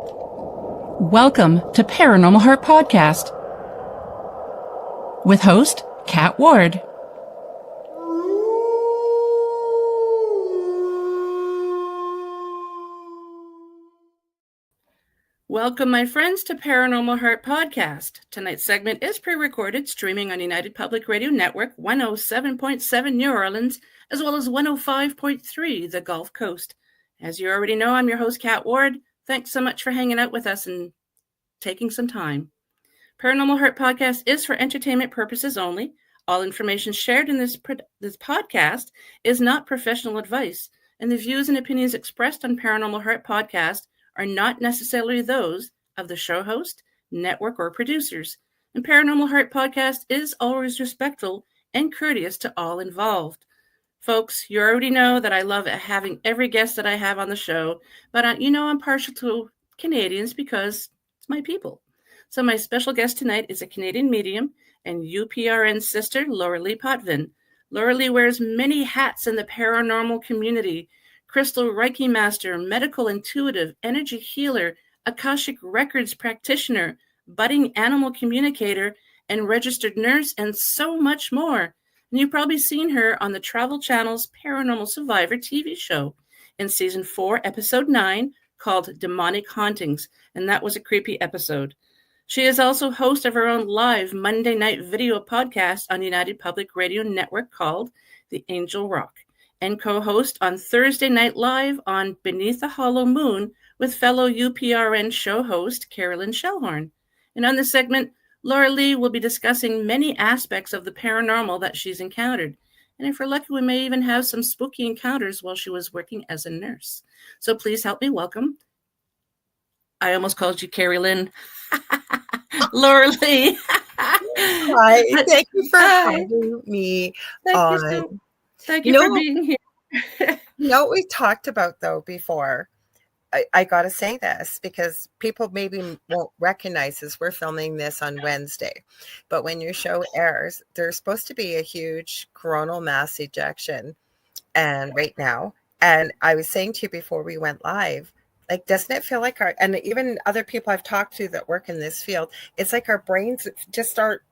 Welcome to Paranormal Heart Podcast with host Kat Ward. Welcome, my friends, to Paranormal Heart Podcast. Tonight's segment is pre-recorded, streaming on United Public Radio Network 107.7 New Orleans, as well as 105.3 the Gulf Coast. As you already know, I'm your host, Kat Ward. Thanks so much for hanging out with us and taking some time. Paranormal Heart Podcast is for entertainment purposes only. All information shared in this podcast is not professional advice, and the views and opinions expressed on Paranormal Heart Podcast are not necessarily those of the show host, network, or producers. And Paranormal Heart Podcast is always respectful and courteous to all involved. Folks, you already know that I love having every guest that I have on the show, but I'm partial to Canadians because it's my people. So my special guest tonight is a Canadian medium and UPRN sister, Lorilei Potvin. Lorilei wears many hats in the paranormal community: crystal Reiki master, medical intuitive, energy healer, Akashic records practitioner, budding animal communicator, and registered nurse, and so much more. And you've probably seen her on the Travel Channel's Paranormal Survivor TV show in season 4, episode 9, called Demonic Hauntings, and that was a creepy episode. She is also host of her own live Monday night video podcast on United Public Radio Network called The Angel Rock, and co-host on Thursday Night Live on Beneath the Hollow Moon with fellow UPRN show host Carolyn Shellhorn. And on this segment, Lorilei will be discussing many aspects of the paranormal that she's encountered. And if we're lucky, we may even have some spooky encounters while she was working as a nurse. So please help me welcome. I almost called you Carolyn. Lorilei. Hi, thank you for having me on. Thank you for being here. We've talked about, though, before. I got to say this because people maybe won't recognize this. We're filming this on Wednesday, but when your show airs, there's supposed to be a huge coronal mass ejection, and right now, and I was saying to you before we went live, like, doesn't it feel like and even other people I've talked to that work in this field, it's like our brains just start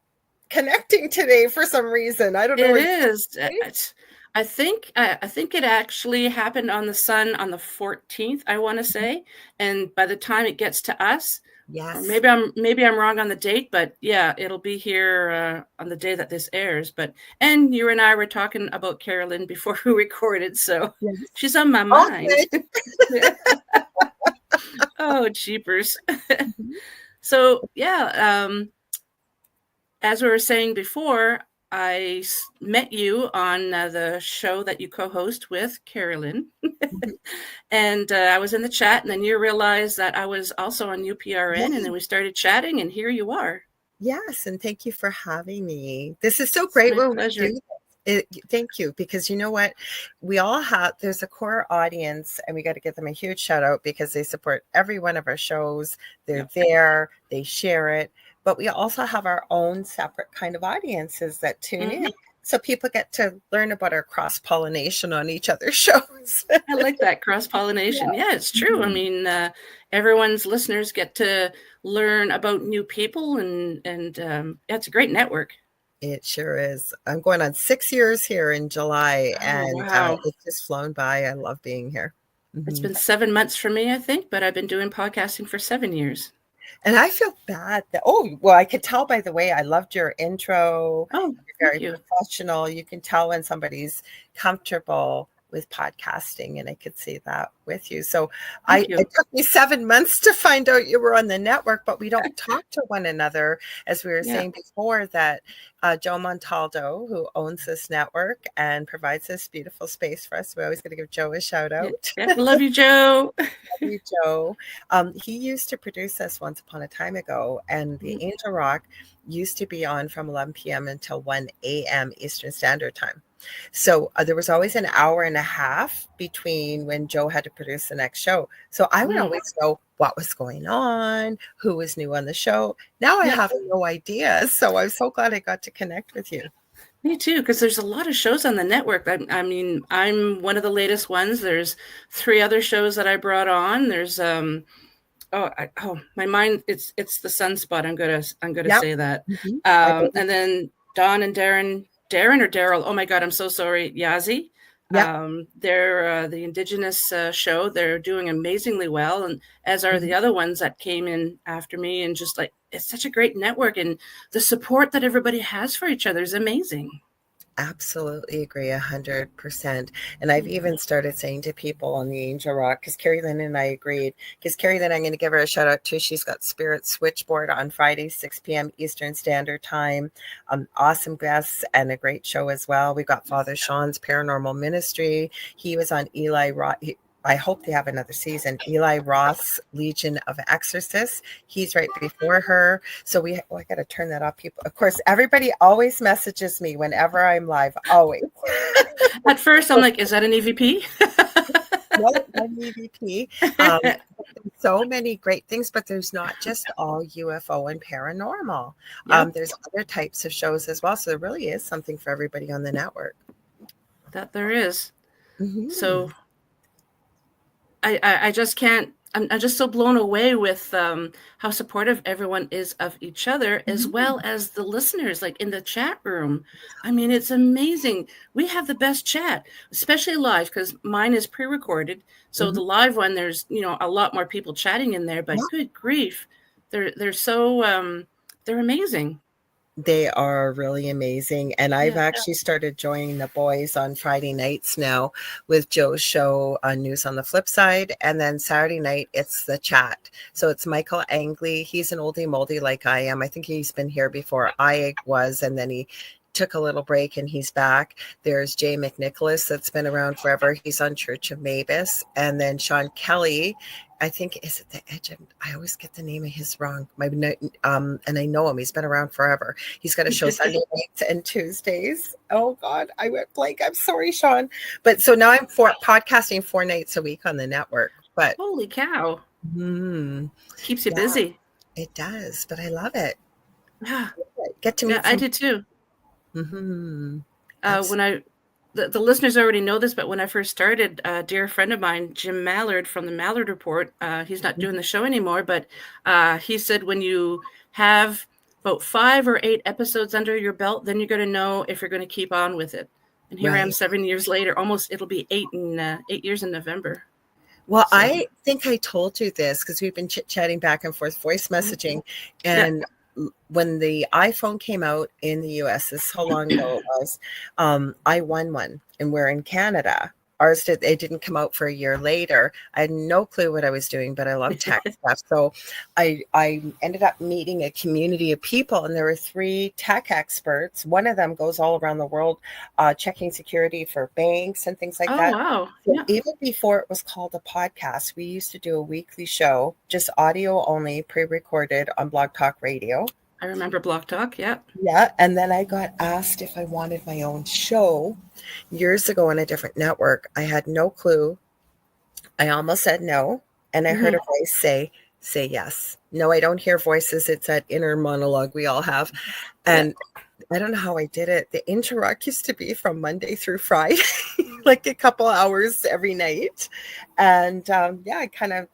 connecting today for some reason. I don't know. It is. I think it actually happened on the sun on the 14th, I want to say. And by the time it gets to us, yes, maybe I'm wrong on the date, but yeah, it'll be here on the day that this airs. And you and I were talking about Carolyn before we recorded, so yes. She's on my mind. Okay. Oh, jeepers. So yeah, as we were saying before, I met you on the show that you co-host with Carolyn, and I was in the chat, and then you realized that I was also on UPRN, yes. And then we started chatting, and here you are. Yes, and thank you for having me. This is so great. My pleasure. Thank you, because you know what? We all have, there's a core audience, and we got to give them a huge shout out because they support every one of our shows. They're there, they share it. But we also have our own separate kind of audiences that tune in. So people get to learn about our cross-pollination on each other's shows. I like that cross-pollination. Yeah, it's true. Mm-hmm. I mean, everyone's listeners get to learn about new people, and it's a great network. It sure is. I'm going on 6 years here in July, and wow. It's just flown by. I love being here. Mm-hmm. It's been 7 months for me, I think, but I've been doing podcasting for 7 years. And I feel bad that, I could tell by the way I loved your intro. Oh, you're very professional. You can tell when somebody's comfortable with podcasting, and I could see that with you. So it took me 7 months to find out you were on the network, but we don't talk to one another, as we were saying before, that Joe Montaldo, who owns this network and provides this beautiful space for us. We always got to give Joe a shout out. Yeah. Love you, Joe. Love you, Joe. He used to produce us once upon a time ago, and the Angel Rock used to be on from 11 p.m. until 1 a.m. Eastern Standard Time. So there was always an hour and a half between when Joe had to produce the next show. So I would always know what was going on, who was new on the show. Now I have no idea. So I'm so glad I got to connect with you. Me too, because there's a lot of shows on the network. I mean, I'm one of the latest ones. There's 3 other shows that I brought on. There's My mind, it's the sunspot. I'm gonna Yep. say that. Mm-hmm. I believe. And then Don and Darren or Daryl. Oh my God, I'm so sorry, Yazi. Yep. They're the Indigenous show. They're doing amazingly well, and as are Mm-hmm. the other ones that came in after me. And just like it's such a great network, and the support that everybody has for each other is amazing. Absolutely agree 100%. And I've even started saying to people on the Angel Rock, because Carrie Lynn and I agreed, because Carrie Lynn, I'm going to give her a shout out too. She's got Spirit Switchboard on Friday, 6 p.m. Eastern Standard Time. Awesome guests and a great show as well. We got Father Sean's Paranormal Ministry. He was on Eli Roth. I hope they have another season. Eli Roth's Legion of Exorcists. He's right before her. So I got to turn that off. People, of course, everybody always messages me whenever I'm live. Always. At first, I'm like, is that an EVP? No, I'm EVP. So many great things, but there's not just all UFO and paranormal. Yep. There's other types of shows as well. So there really is something for everybody on the network. That there is. Mm-hmm. So I just can't. I'm just so blown away with how supportive everyone is of each other, as well as the listeners, like in the chat room. I mean, it's amazing. We have the best chat, especially live, because mine is pre-recorded. So the live one, there's a lot more people chatting in there. But good grief, they're so they're amazing. They are really amazing. And I've actually started joining the boys on Friday nights now with Joe's show on News on the Flip Side. And then Saturday night, it's the chat. So it's Michael Angley. He's an oldie moldy like I am. I think he's been here before I was. And then he took a little break and he's back. There's Jay McNicholas that's been around forever. He's on Church of Mavis. And then Sean Kelly, I think, is it the Edge? I always get the name of his wrong. And I know him. He's been around forever. He's got a show Sunday nights and Tuesdays. Oh God, I went blank. I'm sorry, Sean. But so now I'm podcasting 4 nights a week on the network. But holy cow, keeps you busy. It does, but I love it. Yeah, Get to meet. I did too. Mm-hmm. When the listeners already know this, but when I first started, a dear friend of mine, Jim Mallard from the Mallard Report, he's not doing the show anymore, but he said when you have about 5 or 8 episodes under your belt, then you're going to know if you're going to keep on with it. And here I am 7 years later, it'll be 8 years in November. Well, so. I think I told you this because we've been chit-chatting back and forth, voice messaging, and when the iPhone came out in the US, this is how long ago it was, I won one, and we're in Canada. Ours it didn't come out for a year later. I had no clue what I was doing, but I love tech stuff. So I ended up meeting a community of people, and there were 3 tech experts. One of them goes all around the world checking security for banks and things like that. Wow. So even before it was called a podcast, we used to do a weekly show, just audio only, pre-recorded on Blog Talk Radio. I remember Blog Talk, yeah. And then I got asked if I wanted my own show years ago on a different network. I had no clue. I almost said no. And I heard a voice say yes. No, I don't hear voices. It's that inner monologue we all have. And I don't know how I did it. The interrupt used to be from Monday through Friday, like a couple hours every night. And I kind of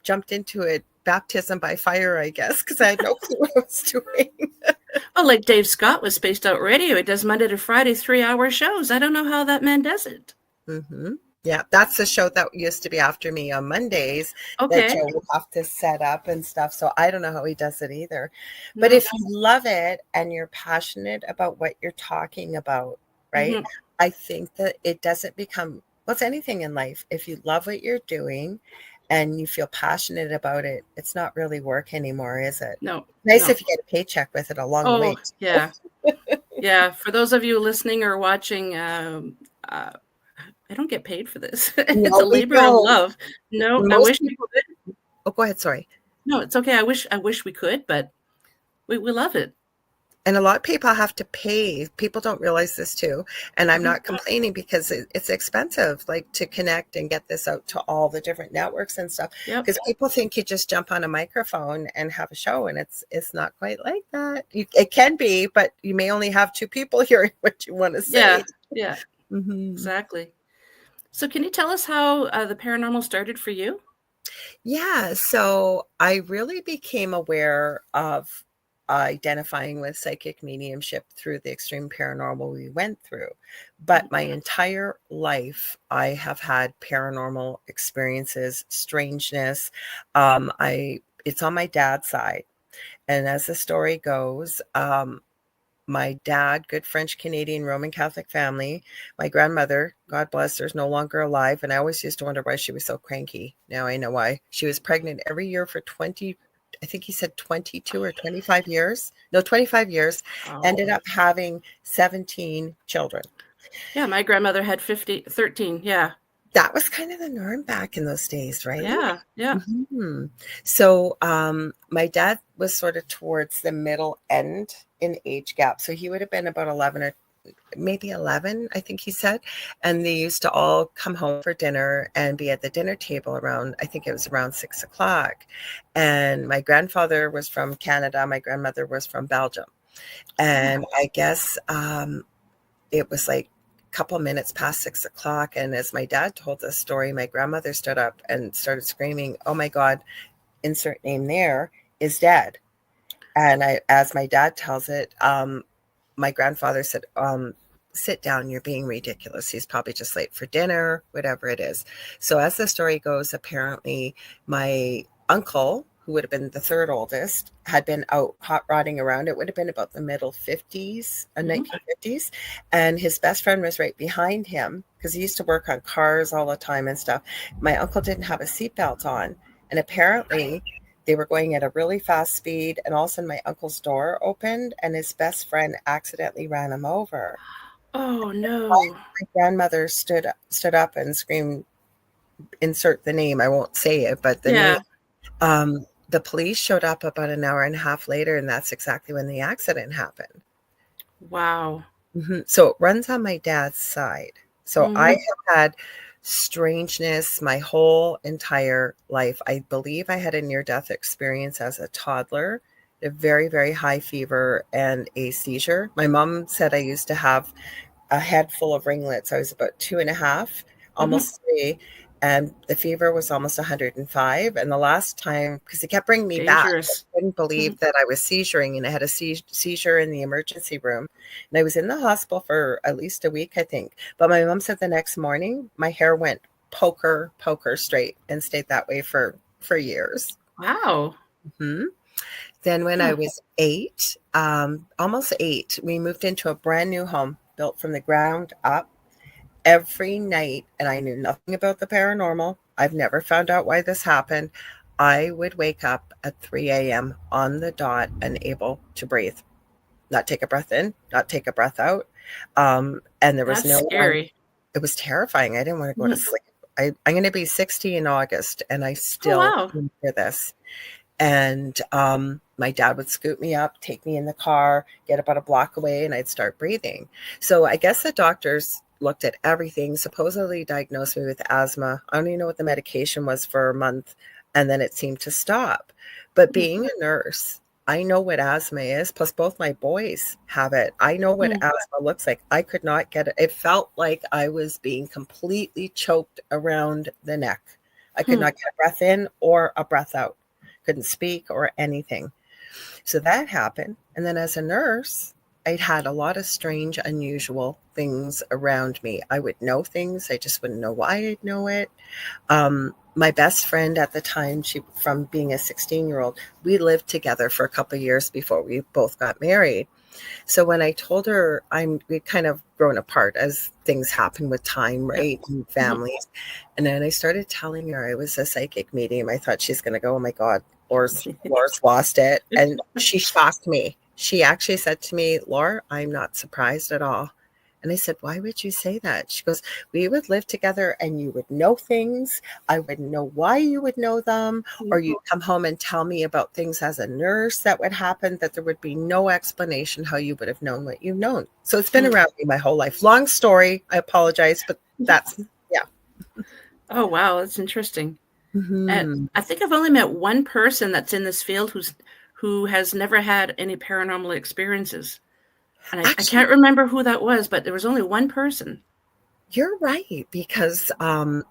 jumped into it. Baptism by fire, I guess, because I had no clue what I was doing. Like Dave Scott with Spaced Out Radio. He does Monday to Friday 3-hour shows. I don't know how that man does it. Yeah, that's the show that used to be after me on Mondays that Joe would have to set up and stuff. So I don't know how he does it either. But if you love it and you're passionate about what you're talking about, right? I think that it doesn't become, it's anything in life. If you love what you're doing and you feel passionate about it, it's not really work anymore, is it? No. Nice if you get a paycheck with it along the way. Yeah. Yeah. For those of you listening or watching, I don't get paid for this. It's a labor of love. No, I wish we could. Oh, go ahead. Sorry. No, it's okay. I wish we could, but we love it. And a lot of people have to pay. People don't realize this too. And I'm not complaining because it's expensive, like to connect and get this out to all the different networks and stuff. Because people think you just jump on a microphone and have a show, and it's not quite like that. It can be, but you may only have 2 people hearing what you want to say. Yeah. Exactly. So can you tell us how the paranormal started for you? Yeah, so I really became aware of identifying with psychic mediumship through the extreme paranormal we went through. But my entire life, I have had paranormal experiences, strangeness. It's on my dad's side, and as the story goes, my dad, good French Canadian Roman Catholic family. My grandmother, God bless her, is no longer alive. And I always used to wonder why she was so cranky. Now I know why. She was pregnant every year for 20, I think he said 22 or 25 years. No, 25 years. Oh. Ended up having 17 children. Yeah, my grandmother had 13. Yeah. That was kind of the norm back in those days, right? Yeah. Yeah. So my dad was sort of towards the middle end in age gap. So he would have been about 11 or maybe 11, I think he said. And they used to all come home for dinner and be at the dinner table around, I think it was around 6 o'clock. And my grandfather was from Canada. My grandmother was from Belgium. And I guess it was like a couple minutes past 6 o'clock. And as my dad told the story, my grandmother stood up and started screaming, "Oh my God, insert name there, is dead." And as my dad tells it, my grandfather said, "Sit down, you're being ridiculous. He's probably just late for dinner, whatever it is." So as the story goes, apparently my uncle, who would have been the third oldest, had been out hot rodding around. It would have been about the middle 50s, 1950s. And his best friend was right behind him because he used to work on cars all the time and stuff. My uncle didn't have a seatbelt on. And apparently they were going at a really fast speed, and all of a sudden my uncle's door opened and his best friend accidentally ran him over. Oh no. My grandmother stood up and screamed, insert the name, I won't say it, but the name. Yeah. The police showed up about an hour and a half later, and that's exactly when the accident happened. Wow. So it runs on my dad's side. So I Mhm. have had strangeness my whole entire life. I believe I had a near-death experience as a toddler, a very, very high fever and a seizure. My mom said I used to have a head full of ringlets. I was about 2.5, Mhm. almost 3, and the fever was almost 105. And the last time, because it kept bringing me back, I Dangerous. couldn't believe that I was seizuring, and I had a seizure in the emergency room. And I was in the hospital for at least a week, I think. But my mom said the next morning, my hair went poker straight and stayed that way for years. Wow. hmm Then when I Huh. was 8, almost 8, we moved into a brand new home built from the ground up. Every night, and I knew nothing about the paranormal. I've never found out why this happened. I would wake up at 3 a.m. on the dot, unable to breathe, not take a breath in, not take a breath out. And there was That's no one. scary. It was terrifying. I didn't want to go to Mhm. sleep. I'm going to be 60 in August, and I Oh still wow. remember this. And my dad would scoop me up, take me in the car, get about a block away, and I'd start breathing. So I guess the doctors looked at everything, supposedly diagnosed me with asthma. I don't even know what the medication was for a month, and then it seemed to stop. But being a nurse, I know what asthma is, plus both my boys have it. I know what Mhm. asthma looks like. I could not get it. It felt like I was being completely choked around the neck. I could Hmm. not get a breath in or a breath out, couldn't speak or anything. So that happened. And then as a nurse, I'd had a lot of strange, unusual things around me. I would know things, I just wouldn't know why I'd know it. My best friend at the time, she from being a 16-year-old, we lived together for a couple of years before we both got married. So when I told her we'd kind of grown apart as things happen with time, Yeah. right? And Mhm. families. And then I started telling her I was a psychic medium. I thought she's going to go, "Oh my God, Laura's lost it." And she shocked me. She actually said to me, "Laura, I'm not surprised at all." And I said, "Why would you say that?" She goes, "We would live together and you would know things. I wouldn't know why you would know them. Or you'd come home and tell me about things as a nurse that would happen, that there would be no explanation how you would have known what you've known." So it's been Hmm. around me my whole life. Long story. I apologize, but that's, yeah. Oh wow, that's interesting. And hmm I think I've only met one person that's in this field who has never had any paranormal experiences. And I Actually, can't remember who that was, but there was only one person. You're right, because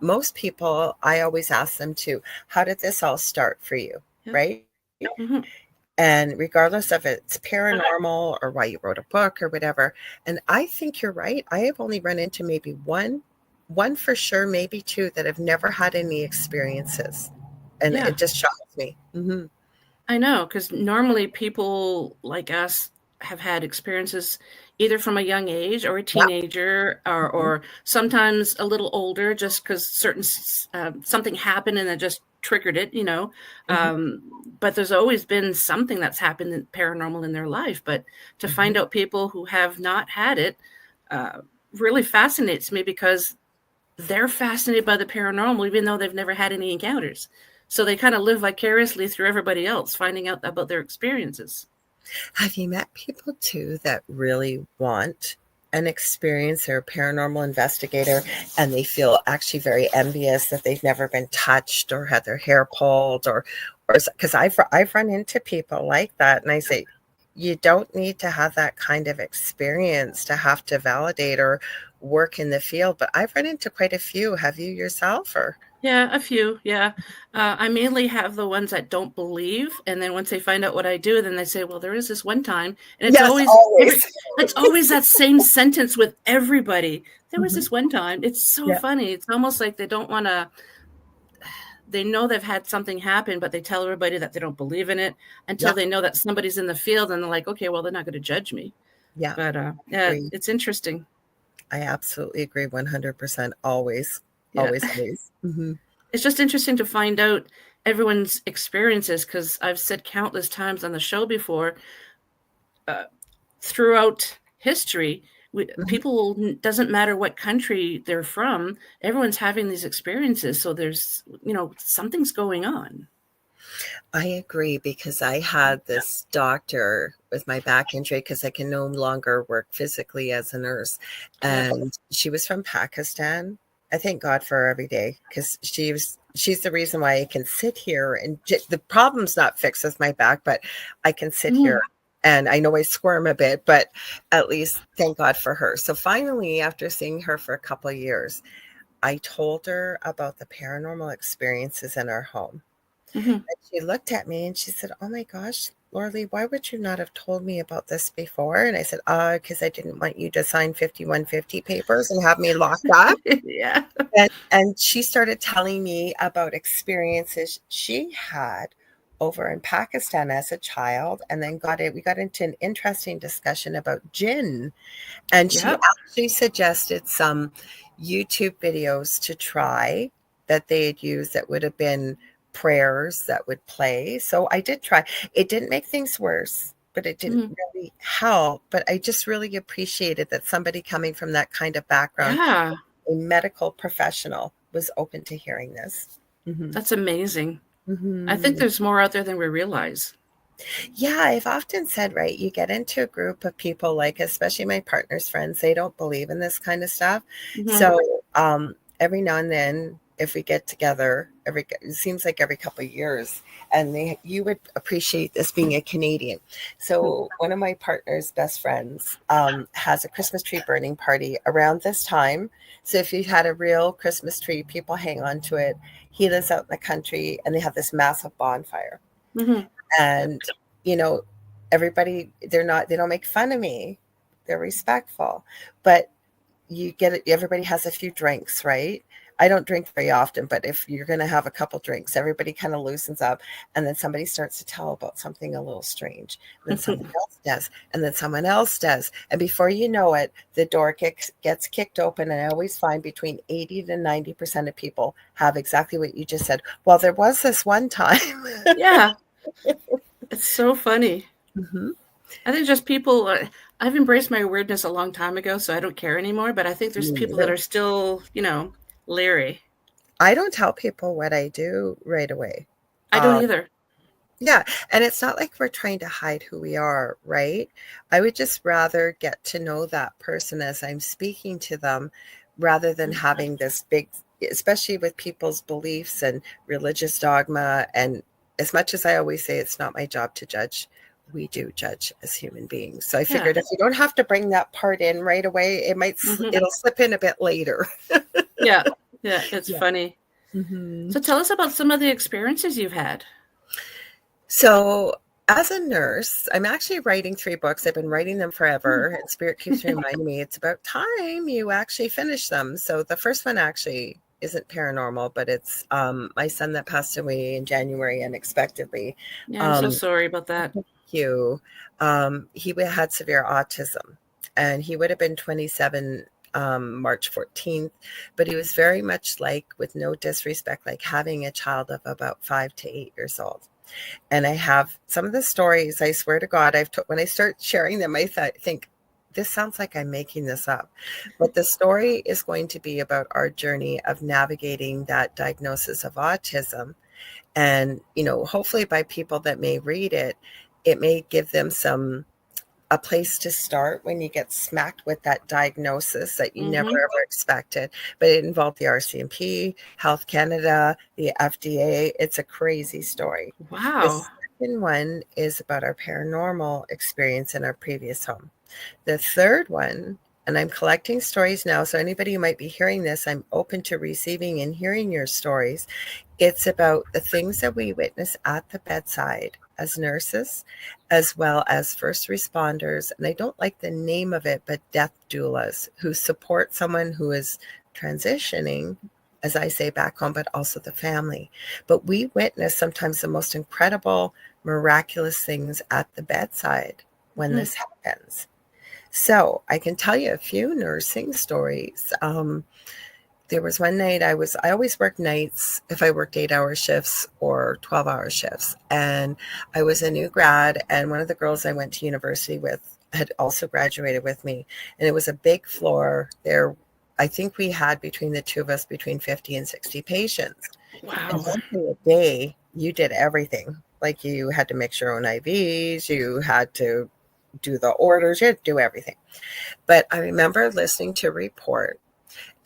most people, I always ask them to, how did this all start for you, Yeah. right? Hmm. And regardless of it's paranormal or why you wrote a book or whatever. And I think you're right. I have only run into maybe one for sure, maybe two that have never had any experiences. And Yeah. it just shocks me. Hmm. I know, because normally people like us have had experiences either from a young age or a Yeah. teenager, Hmm. or sometimes a little older, just because something happened and it just triggered it, you know. Hmm. But there's always been something that's happened paranormal in their life. But to Hmm. find out people who have not had it uh, really fascinates me, because they're fascinated by the paranormal, even though they've never had any encounters. So they kind of live vicariously through everybody else, finding out about their experiences. Have you met people too that really want an experience? They're a paranormal investigator and they feel actually very envious that they've never been touched or had their hair pulled or because I've run into people like that, and I say, you don't need to have that kind of experience to have to validate or work in the field. But I've run into quite a few. Have you yourself? Or Yeah, a few. Yeah. I mainly have the ones that don't believe. And then once they find out what I do, then they say, well, there is this one time. And yes, always. it's always that same sentence with everybody. There was Hmm. this one time. It's so Yeah, funny. It's almost like they don't want to, they know they've had something happen, but they tell everybody that they don't believe in it until yeah, they know that somebody's in the field, and they're like, okay, well, they're not going to judge me. yeah. But yeah, Agree. it's interesting. I absolutely agree 100%. Always, Yeah. always, always. Hmm. It's just interesting to find out everyone's experiences, because I've said countless times on the show before, uh, throughout history, Hmm. people, doesn't matter what country they're from, everyone's having these experiences. So there's, something's going on. I agree, because I had this doctor with my back injury because I can no longer work physically as a nurse. Yep. And she was from Pakistan. I thank God for her every day, because she's the reason why I can sit here and the problem's not fixed with my back, but I can sit here. Mm. And I know I squirm a bit, but at least thank God for her. So finally, after seeing her for a couple of years, I told her about the paranormal experiences in our home. Hmm. And she looked at me and she said, "Oh my gosh, Lorilei, why would you not have told me about this before?" And I said, because I didn't want you to sign 5150 papers and have me locked up." Yeah. And she started telling me about experiences she had over in Pakistan as a child, and then we got into an interesting discussion about jinn. And she Yep. actually suggested some YouTube videos to try that they had used that would have been prayers that would play. So I did try. It didn't make things worse, but it didn't Hmm. really help. But I just really appreciated that somebody coming from that kind of background, Yeah. a medical professional, was open to hearing this. Hmm. That's amazing. I think Hmm. there's more out there than we realize. Yeah, I've often said, right, you get into a group of people, like especially my partner's friends, they don't believe in this kind of stuff. Hmm. So every now and then, if we get together, it seems like every couple of years, and you would appreciate this being a Canadian. So one of my partner's best friends has a Christmas tree burning party around this time. So if you had a real Christmas tree, people hang on to it. He lives out in the country, and they have this massive bonfire. Hmm. And you know everybody, they don't make fun of me, they're respectful, but you get it, everybody has a few drinks, right? I don't drink very often, but if you're going to have a couple drinks, everybody kind of loosens up, and then somebody starts to tell about something a little strange, and then someone else does, and then someone else does, and before you know it, the door gets kicked open, and I always find between 80 to 90% of people have exactly what you just said. Well, there was this one time. Yeah. It's so funny. Mhm. I think just people, I've embraced my weirdness a long time ago, so I don't care anymore. But I think there's Me people that neither. are still, leery. I don't tell people what I do right away. I don't Um, either. yeah, and it's not like we're trying to hide who we are, right? I would just rather get to know that person as I'm speaking to them, rather than having this big, especially with people's beliefs and religious dogma. And as much as I always say it's not my job to judge we do judge as human beings. So I figured if you don't have to bring that part in right away, it'll slip in a bit later. Yeah, it's funny. Mm-hmm. So tell us about some of the experiences you've had. So as a nurse, I'm actually writing 3 books. I've been writing them forever, and Spirit keeps reminding me it's about time you actually finish them. So the first one actually isn't paranormal, but it's my son that passed away in January unexpectedly. Yeah, I'm so sorry about that. Thank you. He had severe autism, and he would have been 27 March 14th, but he was very much like, with no disrespect, like having a child of about 5 to 8 years old. And I have some of the stories, I swear to God, when I start sharing them, I think, this sounds like I'm making this up. But the story is going to be about our journey of navigating that diagnosis of autism. And, hopefully by people that may read it, it may give them a place to start when you get smacked with that diagnosis that you never ever expected. But it involved the RCMP, Health Canada, the FDA. It's a crazy story. Wow. The second one is about our paranormal experience in our previous home. The third one, and I'm collecting stories now, so anybody who might be hearing this, I'm open to receiving and hearing your stories. It's about the things that we witness at the bedside as nurses, as well as first responders. And I don't like the name of it, but death doulas, who support someone who is transitioning, as I say, back home, but also the family. But we witness sometimes the most incredible, miraculous things at the bedside when this happens. So I can tell you a few nursing stories. There was one night I always work nights if I worked 8-hour shifts or 12-hour shifts. And I was a new grad, and one of the girls I went to university with had also graduated with me. And it was a big floor there. I think we had, between the two of us, between 50 and 60 patients. Wow. And one day a day, you did everything. Like, you had to mix your own IVs, you had to do the orders, you had to do everything. But I remember listening to a report.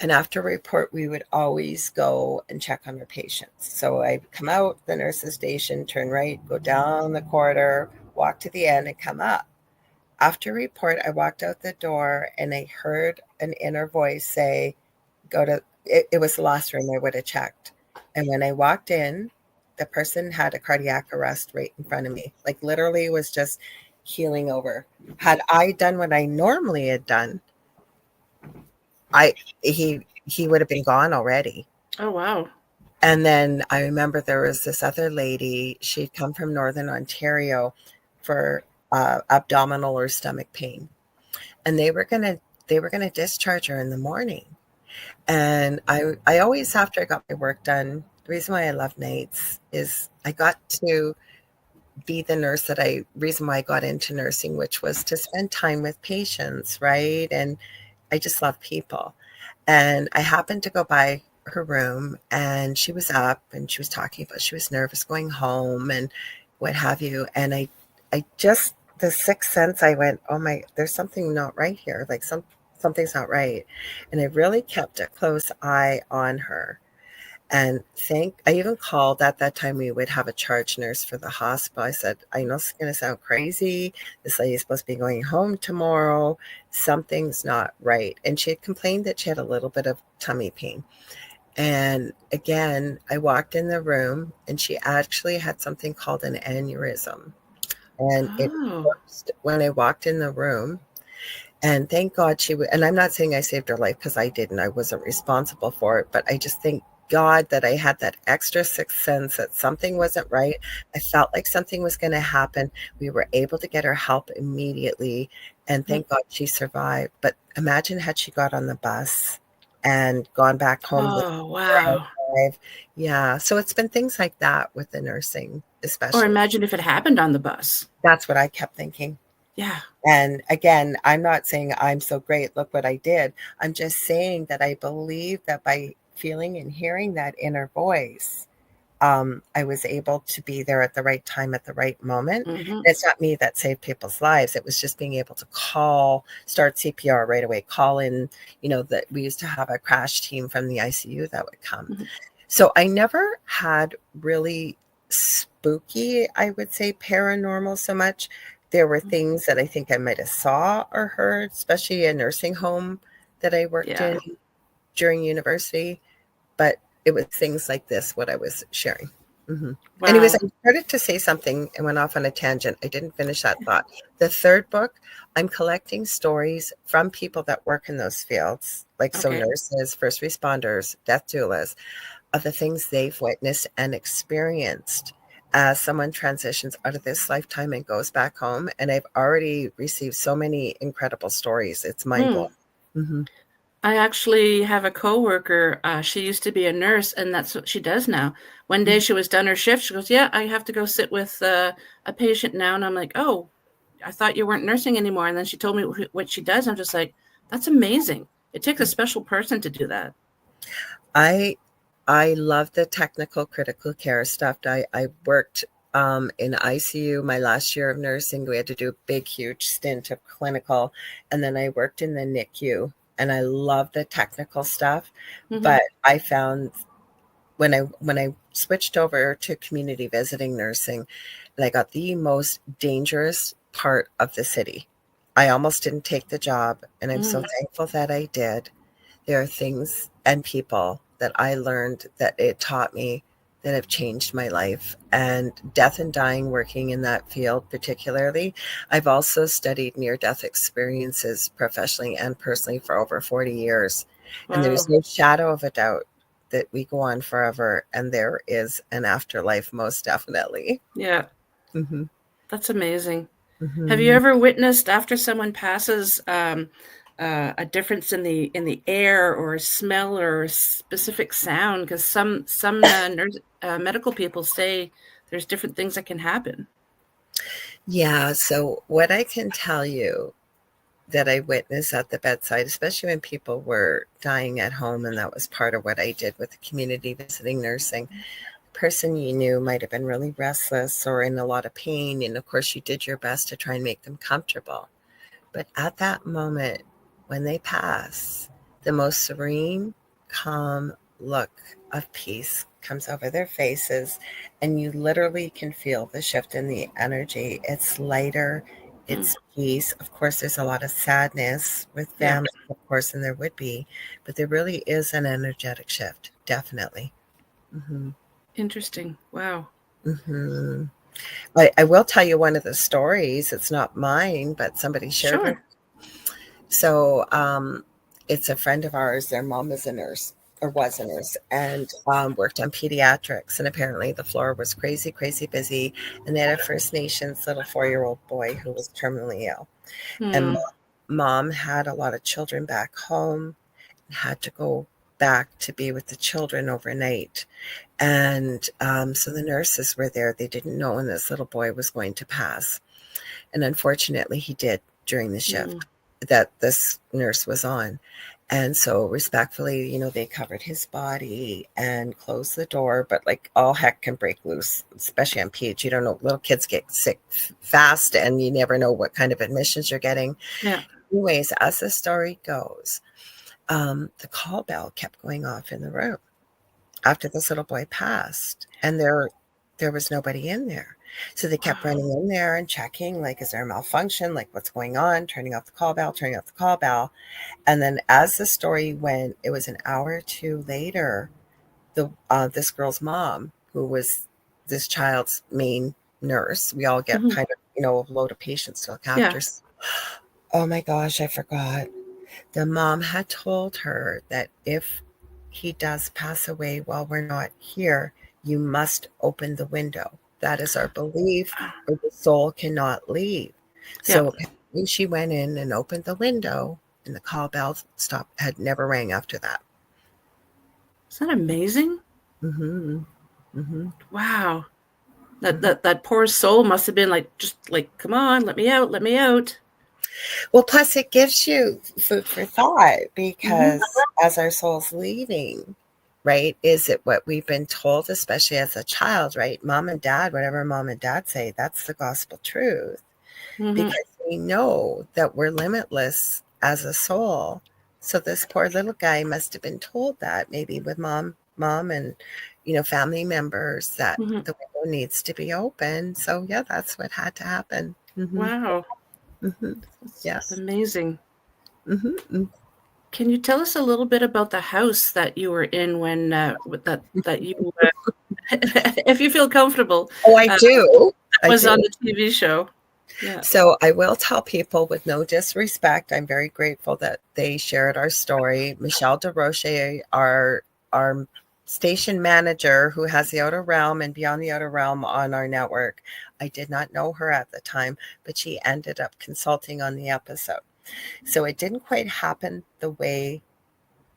And after report, we would always go and check on our patients. So I'd come out the nurse's station, turn right, go down the corridor, walk to the end, and come up. After report, I walked out the door, and I heard an inner voice say, go to, it was the last room I would have checked. And when I walked in, the person had a cardiac arrest right in front of me. Like, literally was just healing over. Had I done what I normally had done, he would have been gone already. Oh, wow. And then I remember there was this other lady. She'd come from Northern Ontario for abdominal or stomach pain, and they were gonna discharge her in the morning. And I always, after I got my work done, the reason why I love nights is I got to be the nurse reason why I got into nursing, which was to spend time with patients, right? And I just love people. And I happened to go by her room, and she was up, and she was talking about she was nervous going home and what have you. And I just, the sixth sense, I went, oh my, there's something not right here. Like, something's not right. And I really kept a close eye on her. And I even called at that time. We would have a charge nurse for the hospital. I said, I know it's going to sound crazy. This lady's supposed to be going home tomorrow. Something's not right. And she had complained that she had a little bit of tummy pain. And again, I walked in the room, and she actually had something called an aneurysm. And it burst when I walked in the room. And thank God and I'm not saying I saved her life, because I didn't. I wasn't responsible for it. But I just think, God, that I had that extra sixth sense that something wasn't right. I felt like something was going to happen. We were able to get her help immediately, and thank God she survived. But imagine had she got on the bus and gone back home. Oh, wow. Yeah. So it's been things like that with the nursing, especially. Or imagine if it happened on the bus. That's what I kept thinking. Yeah. And again, I'm not saying I'm so great, look what I did. I'm just saying that I believe that by feeling and hearing that inner voice, I was able to be there at the right time, at the right moment. It's not me that saved people's lives. It was just being able to start CPR right away, call in, that we used to have a crash team from the ICU that would come. So I never had really spooky, I would say, paranormal so much. There were things that I think I might have saw or heard, especially a nursing home that I worked Yeah. in during university. But it was things like this, what I was sharing. Mhm. Anyways, I Wow. started to say something and went off on a tangent. I didn't finish that thought. The third book, I'm collecting stories from people that work in those fields, like so Okay. nurses, first responders, death doulas, of the things they've witnessed and experienced as someone transitions out of this lifetime and goes back home. And I've already received so many incredible stories. It's mind blowing. Hmm. I actually have a coworker. She used to be a nurse, and that's what she does now. One day she was done her shift. She goes, "Yeah, I have to go sit with a patient now." And I'm like, "Oh, I thought you weren't nursing anymore." And then she told me what she does. I'm just like, "That's amazing." It takes a special person to do that. I I love the technical critical care stuff. I worked in ICU my last year of nursing. We had to do a big, huge stint of clinical, and then I worked in the NICU. And I love the technical stuff, Hmm. but I found when I switched over to community visiting nursing, and I got the most dangerous part of the city. I almost didn't take the job, and I'm so Mm. thankful that I did. There are things and people that I learned that it taught me that have changed my life. And death and dying, working in that field particularly. I've also studied near death experiences professionally and personally for over 40 years. And there's Wow. no shadow of a doubt that we go on forever and there is an afterlife, most definitely. Yeah, Hmm. that's amazing. Have you Hmm. ever witnessed after someone passes a difference in the air or smell or specific sound? Because some medical people say there's different things that can happen. Yeah. So, what I can tell you that I witnessed at the bedside, especially when people were dying at home. And that was part of what I did with the community visiting nursing. The person you knew might have been really restless or in a lot of pain. And of course, you did your best to try and make them comfortable. But at that moment, when they pass, the most serene, calm look of peace comes over their faces, and you literally can feel the shift in the energy. It's lighter, Mm, it's peace. Of course, there's a lot of sadness with yeah, family, of course, and there would be, but there really is an energetic shift, definitely. Hmm. interesting. Wow. Hmm. I will tell you one of the stories. It's not mine, but somebody shared with. Sure. So, it's a friend of ours. Their mom is a nurse or was a nurse and worked on pediatrics. And apparently, the floor was crazy, crazy busy. And they had a First Nations little 4-year-old boy who was terminally ill. And Hmm. mom had a lot of children back home and had to go back to be with the children overnight. And so the nurses were there. They didn't know when this little boy was going to pass. And unfortunately, he did during the Hmm. shift that this nurse was on. And so, respectfully, they covered his body and closed the door. But like all heck can break loose, especially on PH. You don't know, little kids get sick fast, and you never know what kind of admissions you're getting. Yeah. Anyways, as the story goes, the call bell kept going off in the room after this little boy passed, and there was nobody in there. So they kept Wow. running in there and checking, like, is there a malfunction? Like, what's going on? Turning off the call bell, turning off the call bell. And then as the story went, it was an hour or two later, the this girl's mom, who was this child's main nurse, we all get Hmm. kind of, a load of patients to look Yeah. after. Oh my gosh, I forgot. The mom had told her that if he does pass away while we're not here, you must open the window. That is our belief, or the soul cannot leave. Yeah. So apparently she went in and opened the window, and the call bell stopped, had never rang after that. Isn't that amazing? Hmm. Hmm. Wow. That Hmm. that that poor soul must have been like, just like, come on, let me out, let me out. Well, plus it gives you food for thought Hmm. because as our soul's leaving, right, is it what we've been told, especially as a child, right? Mom and dad, whatever mom and dad say, that's the gospel truth Hmm. because we know that we're limitless as a soul. So this poor little guy must have been told that maybe with mom and family members that Hmm. the needs to be open. So yeah, that's what had to happen. Wow. That's Yes. amazing. Mm-hmm. Can you tell us a little bit about the house that you were in when that you, if you feel comfortable, Oh, I do. I was do. on the TV show? Yeah. So I will tell people with no disrespect, I'm very grateful that they shared our story. Michelle DeRoche, our station manager who has the Outer Realm and Beyond the Outer Realm on our network. I did not know her at the time, but she ended up consulting on the episode. So it didn't quite happen the way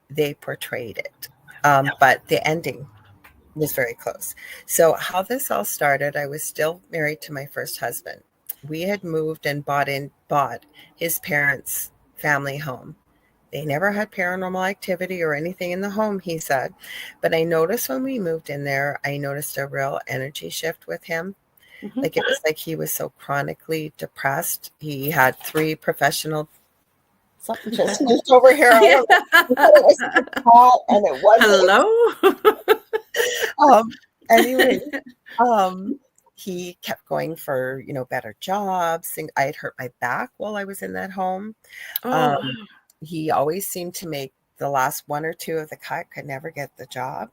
they portrayed it. But the ending was very close. So how this all started, I was still married to my first husband. We had moved and bought his parents' family home. They never had paranormal activity or anything in the home, he said. But I noticed when we moved in there, I noticed a real energy shift with him. Mm-hmm. Like it was like he was so chronically depressed. He had 3 professional. Something just moved over here. I don't know. I thought it was a cat, and it wasn't. Hello. Anyway, he kept going for, better jobs. And I had hurt my back while I was in that home. Oh, He always seemed to make the last 1 or 2 of the cut, could never get the job.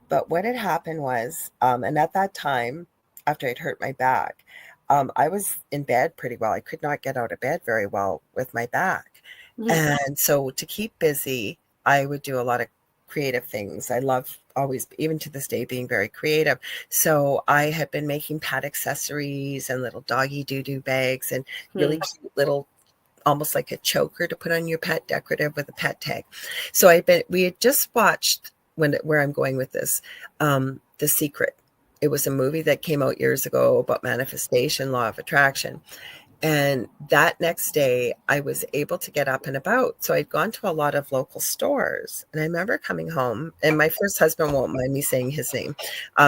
But what had happened was, and at that time, after I'd hurt my back, I was in bed pretty well. I could not get out of bed very well with my back. And so to keep busy, I would do a lot of creative things. I love always, even to this day, being very creative. So I had been making pet accessories and little doggy doo-doo bags and really cute little, almost like a choker to put on your pet, decorative with a pet tag. So we had just watched, where I'm going with this, The Secret. It was a movie that came out years ago about manifestation, law of attraction. And that next day, I was able to get up and about. So I'd gone to a lot of local stores. And I remember coming home, and my first husband won't mind me saying his name.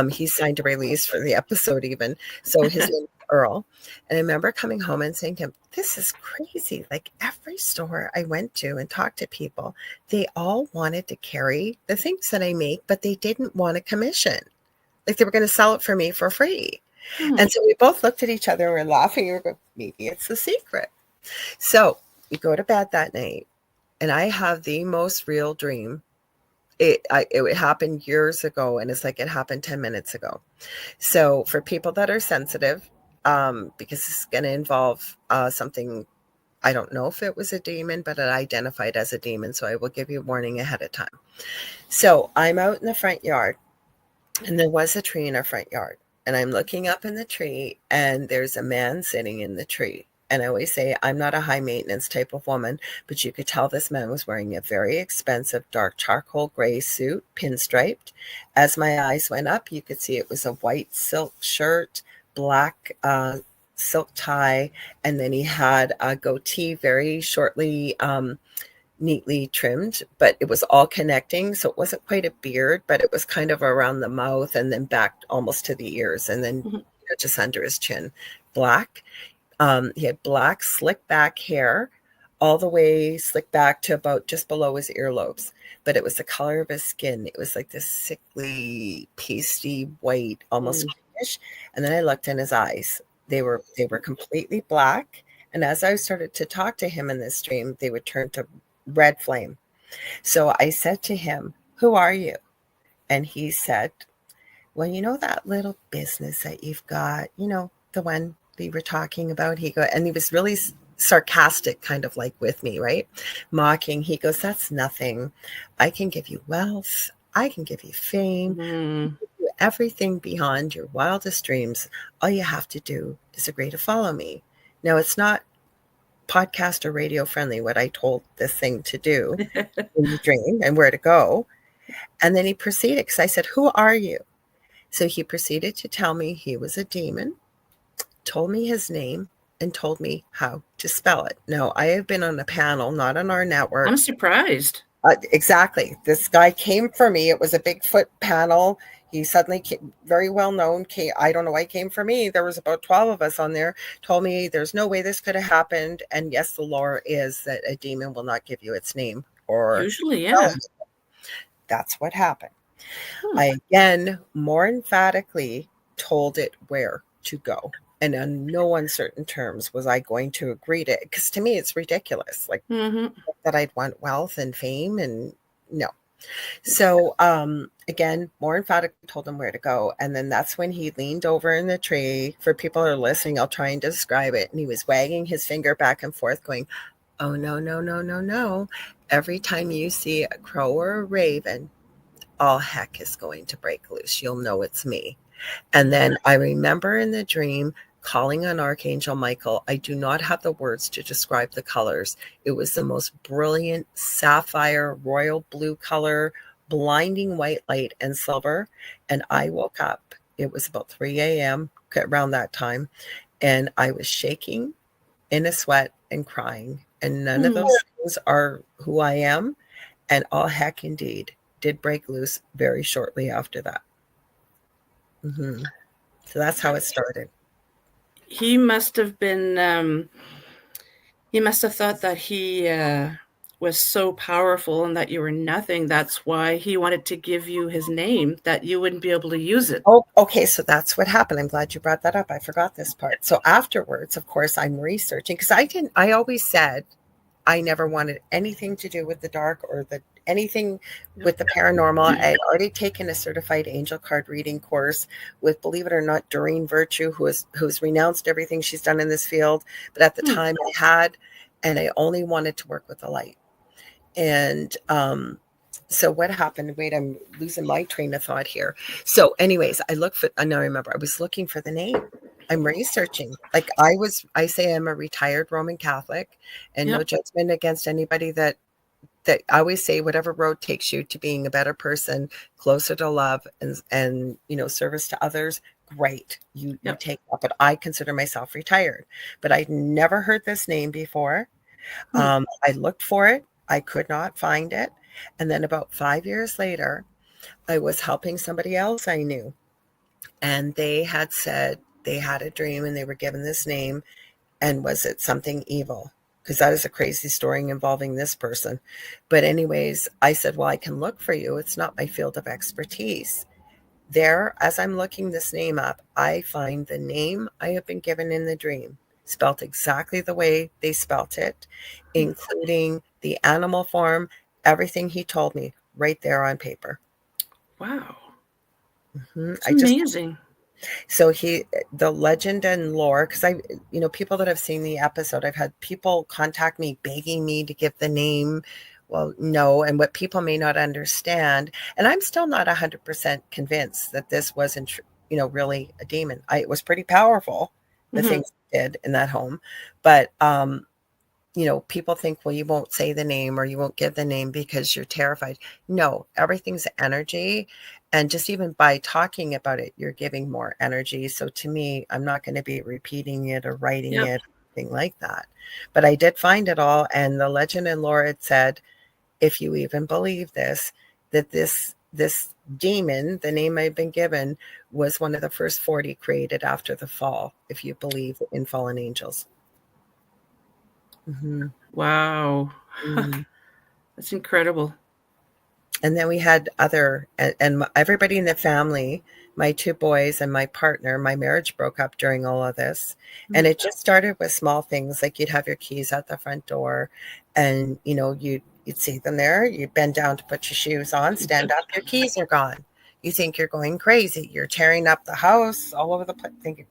He signed a release for the episode even. So his name is Earl. And I remember coming home and saying to him, this is crazy. Like every store I went to and talked to people, they all wanted to carry the things that I make, but they didn't want a commission. Like they were going to sell it for me for free. And so we both looked at each other and we're laughing. We were going, maybe it's the secret. So we go to bed that night, and I have the most real dream. It happened years ago, and it's like it happened 10 minutes ago. So for people that are sensitive, because it's going to involve something, I don't know if it was a demon, but it identified as a demon. So I will give you a warning ahead of time. So I'm out in the front yard, and there was a tree in our front yard. And I'm looking up in the tree, and there's a man sitting in the tree. And I always say, I'm not a high maintenance type of woman, but you could tell this man was wearing a very expensive dark charcoal gray suit, pinstriped. As my eyes went up, you could see it was a white silk shirt, black silk tie, and then he had a goatee, very shortly neatly trimmed, but it was all connecting. So it wasn't quite a beard, but it was kind of around the mouth and then back almost to the ears, and then just under his chin. Black. He had black slick back hair, all the way slick back to about just below his earlobes. But it was the color of his skin. It was like this sickly, pasty white, almost greenish. And then I looked in his eyes. They were completely black. And as I started to talk to him in this dream, they would turn to red flame. So I said to him, who are you? And he said, well, that little business that you've got, the one we were talking about. And he was really sarcastic, kind of like with me, right? Mocking. He goes, that's nothing. I can give you wealth. I can give you fame. I can give you everything beyond your wildest dreams. All you have to do is agree to follow me. Now, it's not podcast or radio friendly what I told this thing to do in the dream and where to go. And then he proceeded, because I said, who are you? So he proceeded to tell me he was a demon, told me his name, and told me how to spell it. Now, I have been on a panel, not on our network. I'm surprised. Exactly. This guy came for me. It was a Bigfoot panel. He suddenly came, very well known. I don't know why he came for me. There was about 12 of us on there. Told me there's no way this could have happened. And yes, the lore is that a demon will not give you its name. Or usually, yeah. That's what happened. I again, more emphatically, told it where to go. And on no uncertain terms was I going to agree to it. Because to me, it's ridiculous. Like that I'd want wealth and fame, and no. So again, more emphatically told him where to go. And then that's when he leaned over in the tree. For people who are listening, I'll try and describe it. And he was wagging his finger back and forth, going, "Oh, no, no, no, no, no. Every time you see a crow or a raven, all heck is going to break loose. You'll know it's me." And then I remember in the dream calling on Archangel Michael. I do not have the words to describe the colors. It was the most brilliant sapphire, royal blue color, blinding white light, and silver. And I woke up. It was about 3 a.m. around that time. And I was shaking in a sweat and crying. And none of those things are who I am. And all heck indeed did break loose very shortly after that. So that's how it started. He must have been, he must have thought that he was so powerful and that you were nothing. That's why he wanted to give you his name, that you wouldn't be able to use it. Oh, okay. So that's what happened. I'm glad you brought that up. I forgot this part. So afterwards, of course, I'm researching, because I always said I never wanted anything to do with the dark or anything with the paranormal. I had already taken a certified angel card reading course with, believe it or not, Doreen Virtue, who's renounced everything she's done in this field. But at the time I had, and I only wanted to work with the light. And so what happened? Wait, I'm losing my train of thought here. So anyways, I remember I was looking for the name. I'm researching. Like I say I'm a retired Roman Catholic, and no judgment against anybody that I always say whatever road takes you to being a better person, closer to love and service to others, great. You take that. But I consider myself retired. But I'd never heard this name before. I looked for it. I could not find it. And then about 5 years later, I was helping somebody else I knew. And they had said they had a dream and they were given this name. And was it something evil? Because that is a crazy story involving this person. But anyways, I said, well, I can look for you. It's not my field of expertise. There, as I'm looking this name up, I find the name I have been given in the dream, spelt exactly the way they spelt it, including the animal form, everything he told me right there on paper. Wow. It's amazing. So the legend and lore, because people that have seen the episode, I've had people contact me begging me to give the name. Well, no. And what people may not understand, and I'm still not 100% convinced that this wasn't, really a demon. It was pretty powerful, the things it did in that home. But, people think, well, you won't say the name or you won't give the name because you're terrified. No, everything's energy. And just even by talking about it, you're giving more energy. So to me, I'm not going to be repeating it or writing it, anything like that. But I did find it all. And the legend and lore, it said, if you even believe this, that this demon, the name I've been given, was one of the first 40 created after the fall, if you believe in fallen angels. Wow. That's incredible. And then we had and everybody in the family, my 2 boys and my partner, my marriage broke up during all of this. And it just started with small things, like you'd have your keys at the front door and, you'd see them there. You'd bend down to put your shoes on, stand up, your keys are gone. You think you're going crazy. You're tearing up the house all over the place, thinking,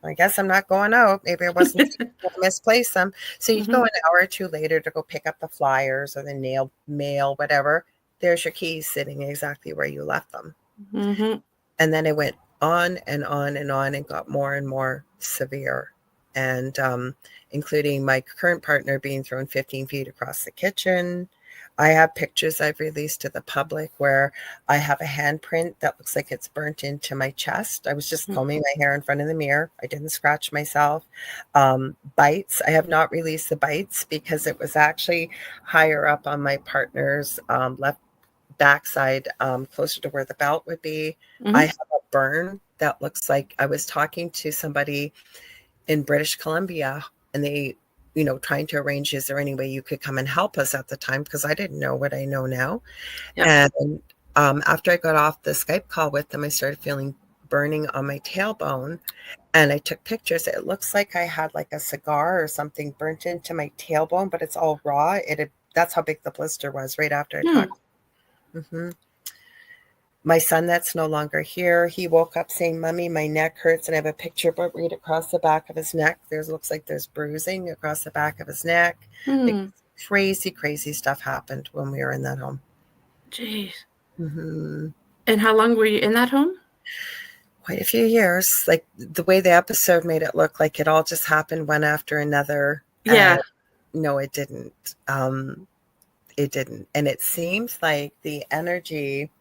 I guess I'm not going out. Maybe I wasn't going to misplace them. So you go an hour or 2 later to go pick up the flyers or the mail, whatever. There's your keys sitting exactly where you left them. And then it went on and on and on and got more and more severe. And including my current partner being thrown 15 feet across the kitchen. I have pictures I've released to the public where I have a handprint that looks like it's burnt into my chest. I was just combing my hair in front of the mirror. I didn't scratch myself. Bites. I have not released the bites because it was actually higher up on my partner's left backside, closer to where the belt would be. I have a burn that looks like I was talking to somebody in British Columbia, and they, trying to arrange, is there any way you could come and help us at the time? Because I didn't know what I know now. And after I got off the Skype call with them, I started feeling burning on my tailbone, and I took pictures. It looks like I had like a cigar or something burnt into my tailbone, but it's all raw. That's how big the blister was right after I talked. Mm-hmm. My son that's no longer here, he woke up saying, "Mommy, my neck hurts," and I have a picture but right across the back of his neck. Looks like there's bruising across the back of his neck. Like crazy, crazy stuff happened when we were in that home. Jeez. Mm-hmm. And how long were you in that home? Quite a few years. Like the way the episode made it look like it all just happened one after another. Yeah. No, it didn't. It didn't. And it seems like the energy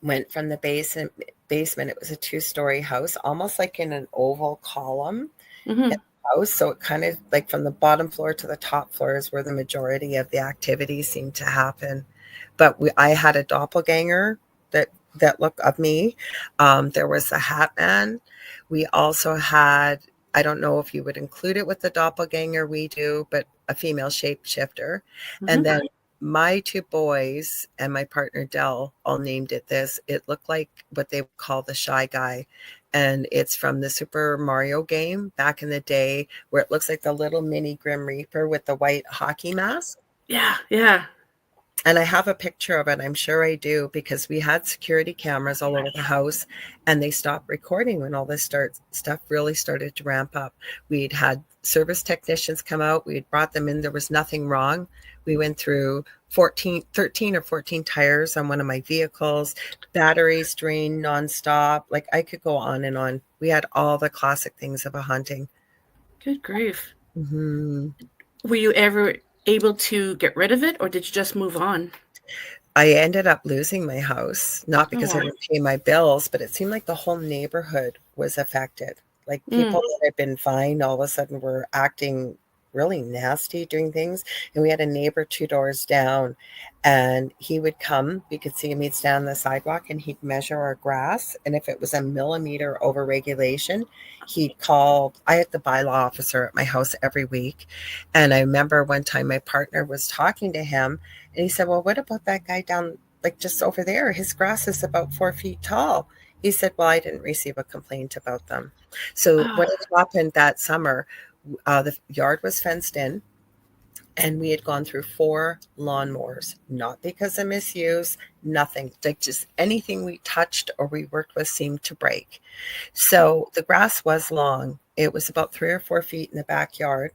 went from the basement. It was a 2-story house, almost like in an oval column in the house. So it kind of like from the bottom floor to the top floor is where the majority of the activity seemed to happen. But I had a doppelganger that looked of me. There was a hat man. We also had, I don't know if you would include it with the doppelganger, we do, but a female shapeshifter. And then my 2 boys and my partner Dell all named it this. It looked like what they would call the Shy Guy. And it's from the Super Mario game back in the day, where it looks like the little mini Grim Reaper with the white hockey mask. Yeah, yeah. And I have a picture of it. I'm sure I do, because we had security cameras all over the house, and they stopped recording when all this stuff really started to ramp up. We'd had service technicians come out. We had brought them in. There was nothing wrong. We went through 13 or 14 tires on one of my vehicles, batteries drained nonstop. Like I could go on and on. We had all the classic things of a haunting. Good grief. Mm-hmm. Were you ever able to get rid of it, or did you just move on? I ended up losing my house, not because I didn't pay my bills, but it seemed like the whole neighborhood was affected. Like people that had been fine all of a sudden were acting really nasty, doing things. And we had a neighbor 2 doors down, and he would come. We could see him. He'd stand on the sidewalk and he'd measure our grass. And if it was a millimeter over regulation, he'd call. I had the bylaw officer at my house every week. And I remember one time my partner was talking to him, and he said, "Well, what about that guy down, like just over there? His grass is about 4 feet tall." He said, "Well, I didn't receive a complaint about them." So what had happened that summer, the yard was fenced in, and we had gone through 4 lawnmowers, not because of misuse, nothing, like just anything we touched or we worked with seemed to break. So the grass was long. It was about 3 or 4 feet in the backyard.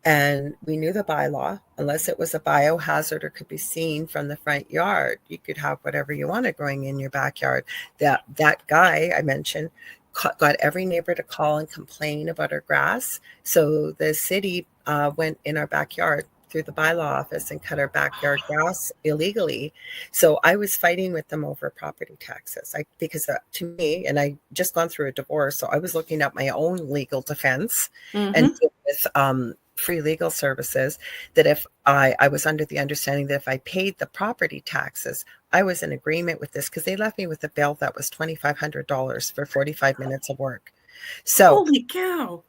And we knew the bylaw, unless it was a biohazard or could be seen from the front yard, you could have whatever you wanted growing in your backyard. That guy I mentioned got every neighbor to call and complain about our grass. So the city went in our backyard through the bylaw office and cut our backyard grass illegally. So I was fighting with them over property taxes. Because to me, and I just gone through a divorce, so I was looking at my own legal defense and with free legal services, that if I was under the understanding that if I paid the property taxes, I was in agreement with this, because they left me with a bill that was $2,500 for 45 minutes of work. So holy cow.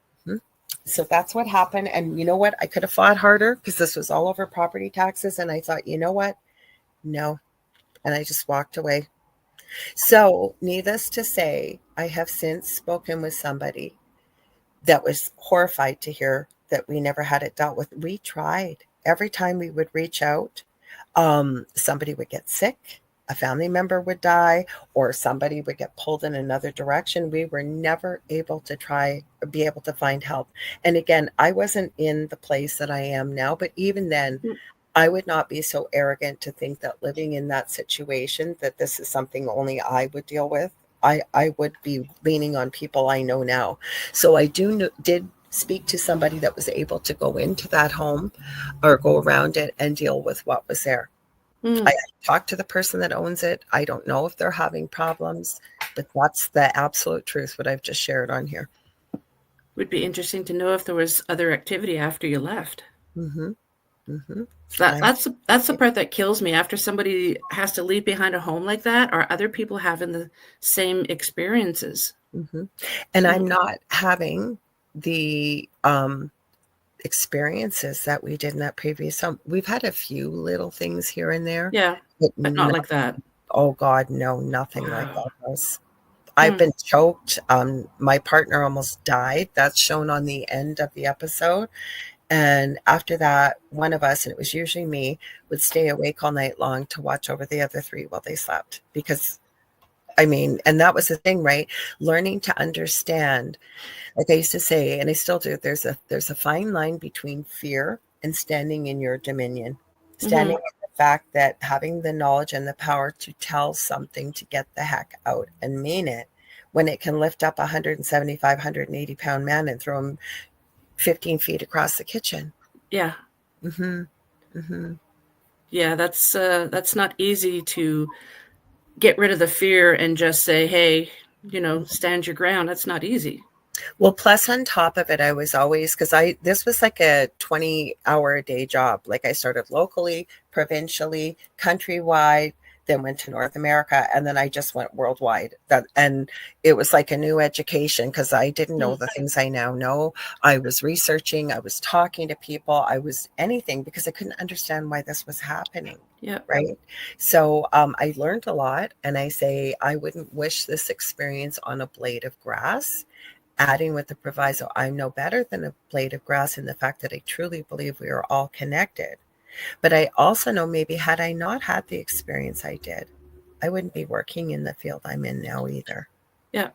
So that's what happened. And you know what? I could have fought harder, because this was all over property taxes. And I thought, you know what? No. And I just walked away. So needless to say, I have since spoken with somebody that was horrified to hear that we never had it dealt with. We tried. Every time we would reach out, somebody would get sick, a family member would die, or somebody would get pulled in another direction. We were never able to be able to find help. And again, I wasn't in the place that I am now, but even then, I would not be so arrogant to think that living in that situation, that this is something only I would deal with. I would be leaning on people I know now. So I did speak to somebody that was able to go into that home or go around it and deal with what was there. I talked to the person that owns it. I don't know if they're having problems, but that's the absolute truth, what I've just shared on here. Would be interesting to know if there was other activity after you left. So that's the part that kills me. After somebody has to leave behind a home like that, are other people having the same experiences? And I'm not having the experiences that we did in that previous home. We've had a few little things here and there. Yeah, but not like that. Oh God, no, nothing like that was. I've been choked. My partner almost died. That's shown on the end of the episode. And after that, one of us, and it was usually me, would stay awake all night long to watch over the other three while they slept. Because, I mean, and that was the thing, right? Learning to understand, like I used to say, and I still do, there's a fine line between fear and standing in your dominion. Standing in the fact that having the knowledge and the power to tell something to get the heck out and mean it, when it can lift up a 175, 180-pound man and throw him 15 feet across the kitchen. Yeah. Mm-hmm. Mm-hmm. Yeah, that's not easy to get rid of the fear and just say, hey, stand your ground. That's not easy. Well, plus on top of it, I was always, because this was like a 20-hour a day job. Like I started locally, provincially, countrywide, then went to North America, and then I just went worldwide. And it was like a new education because I didn't know the things I now know. I was researching, I was talking to people, I was anything because I couldn't understand why this was happening. Yeah. Right. So I learned a lot, and I say I wouldn't wish this experience on a blade of grass. Adding with the proviso, I'm no better than a blade of grass in the fact that I truly believe we are all connected. But I also know maybe had I not had the experience I did, I wouldn't be working in the field I'm in now either. Yeah.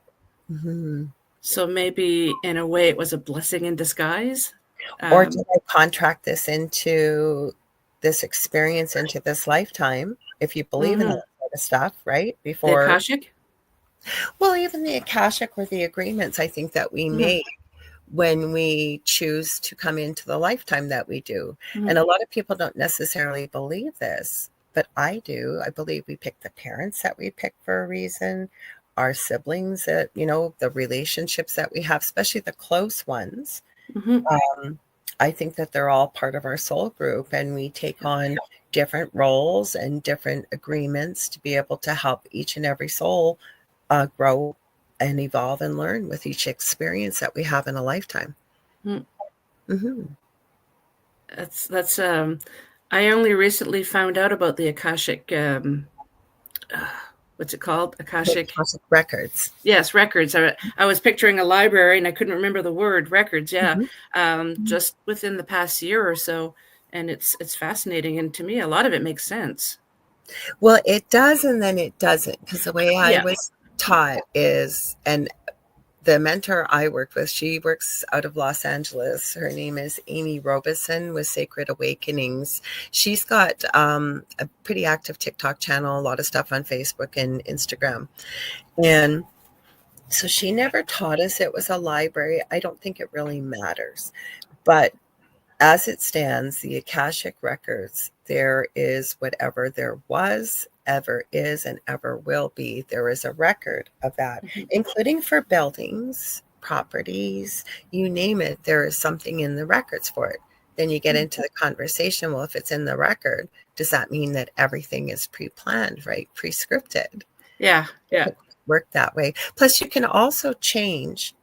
Mm-hmm. So maybe in a way it was a blessing in disguise. Or did I contract this experience into this lifetime, if you believe in that sort of stuff, right? The Before, Akashic? well, even the Akashic or the agreements I think that we make when we choose to come into the lifetime that we do. And a lot of people don't necessarily believe this, but I do. I believe we pick the parents that we pick for a reason, our siblings that, the relationships that we have, especially the close ones. I think that they're all part of our soul group, and we take on different roles and different agreements to be able to help each and every soul grow and evolve and learn with each experience that we have in a lifetime. Mm-hmm. That's I only recently found out about the Akashic, what's it called? Akashic records. Yes, records. I was picturing a library and I couldn't remember the word records. Yeah. Just within the past year or so. And it's fascinating. And to me, a lot of it makes sense. Well, it does, and then it doesn't, because the way I was taught is, and the mentor I worked with, she works out of Los Angeles. Her name is Amy Robeson with Sacred Awakenings. She's got a pretty active TikTok channel, a lot of stuff on Facebook and Instagram. And so she never taught us it was a library. I don't think it really matters. But as it stands, the Akashic records, there is whatever there was, ever is, and ever will be. There is a record of that, including for buildings, properties, you name it. There is something in the records for it. Then you get into the conversation. Well, if it's in the record, does that mean that everything is pre-planned, right? Pre-scripted? Yeah. It work that way. Plus, you can also change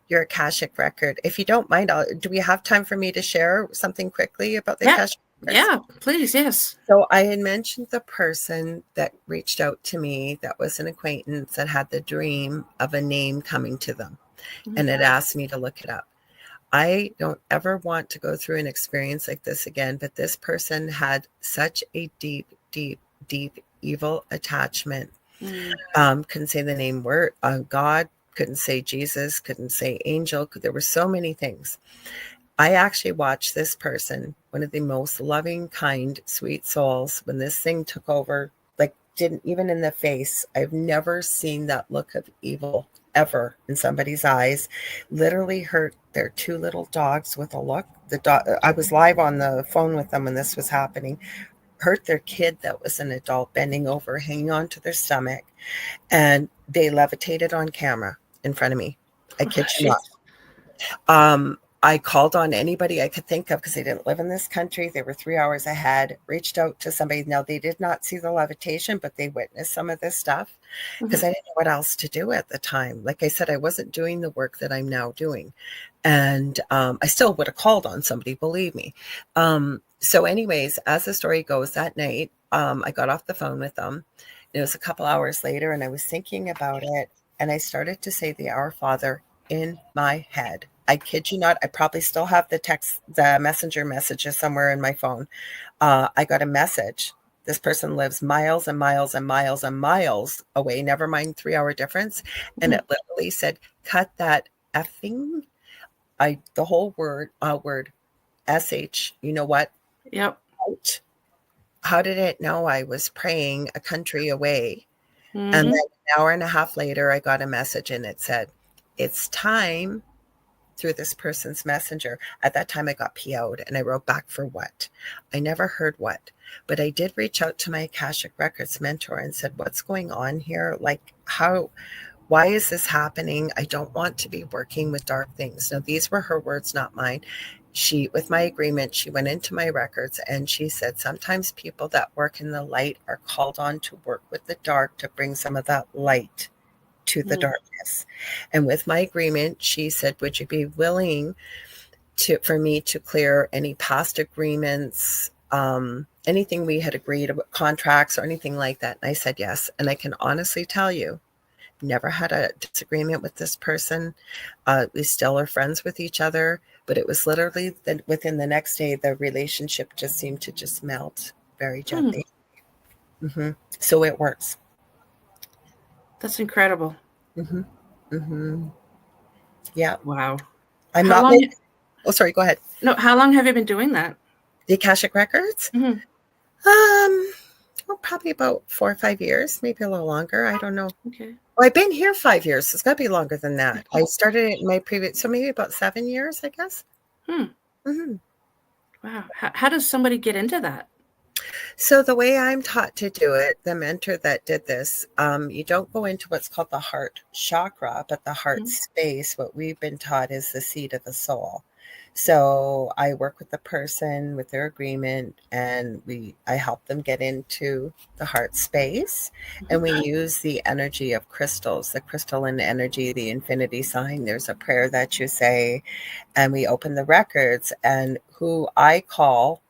your Akashic record. If you don't mind, do we have time for me to share something quickly about the Akashic records? Yeah, please, yes. So I had mentioned the person that reached out to me that was an acquaintance that had the dream of a name coming to them, and it asked me to look it up. I don't ever want to go through an experience like this again, but this person had such a deep, deep, deep evil attachment. Couldn't say the name word, God, couldn't say Jesus, couldn't say angel. There were so many things. I actually watched this person, one of the most loving, kind, sweet souls, when this thing took over, like didn't even in the face. I've never seen that look of evil ever in somebody's eyes. Literally hurt their two little dogs with a look. I was live on the phone with them when this was happening. Hurt their kid that was an adult, bending over, hanging onto their stomach, and they levitated on camera in front of me. I kid you not. I called on anybody I could think of because they didn't live in this country. They were 3 hours ahead, reached out to somebody. Now, they did not see the levitation, but they witnessed some of this stuff because I didn't know what else to do at the time. Like I said, I wasn't doing the work that I'm now doing. And I still would have called on somebody, believe me. So anyways, as the story goes, that night, I got off the phone with them. It was a couple hours later, and I was thinking about it. and I started to say the Our Father in my head. I kid you not. I probably still have the messenger messages somewhere in my phone. I got a message. This person lives miles and miles and miles and miles away, never mind 3-hour difference. And it literally said, cut that effing, the whole word, SH, you know what? Yep. Out. How did it know I was praying a country away? Mm-hmm. And then an hour and a half later, I got a message and it said, it's time, through this person's messenger. At that time, I got PO'd and I wrote back for what? I never heard what, but I did reach out to my Akashic Records mentor and said, what's going on here? Like, why is this happening? I don't want to be working with dark things. Now, these were her words, not mine. With my agreement, she went into my records and she said, sometimes people that work in the light are called on to work with the dark to bring some of that light to the darkness. And with my agreement, she said, would you be willing for me to clear any past agreements, anything we had agreed about, contracts or anything like that? And I said yes. And I can honestly tell you, never had a disagreement with this person. We still are friends with each other, but it was literally within the next day, the relationship just seemed to just melt very gently. So it works. That's incredible. Yeah. Wow. I'm not like, oh, sorry, go ahead. No, how long have you been doing that? The Akashic Records? Well, probably about 4 or 5 years, maybe a little longer. I don't know. Okay. Well, I've been here 5 years. It's got to be longer than that. I started it in my previous, so maybe about 7 years, I guess. Wow. How does somebody get into that? So the way I'm taught to do it, the mentor that did this, you don't go into what's called the heart chakra, but the heart space. What we've been taught is the seat of the soul. So I work with the person with their agreement, and I help them get into the heart space, and we use the energy of crystals, the crystalline energy, the infinity sign. There's a prayer that you say, and we open the records, and who I call,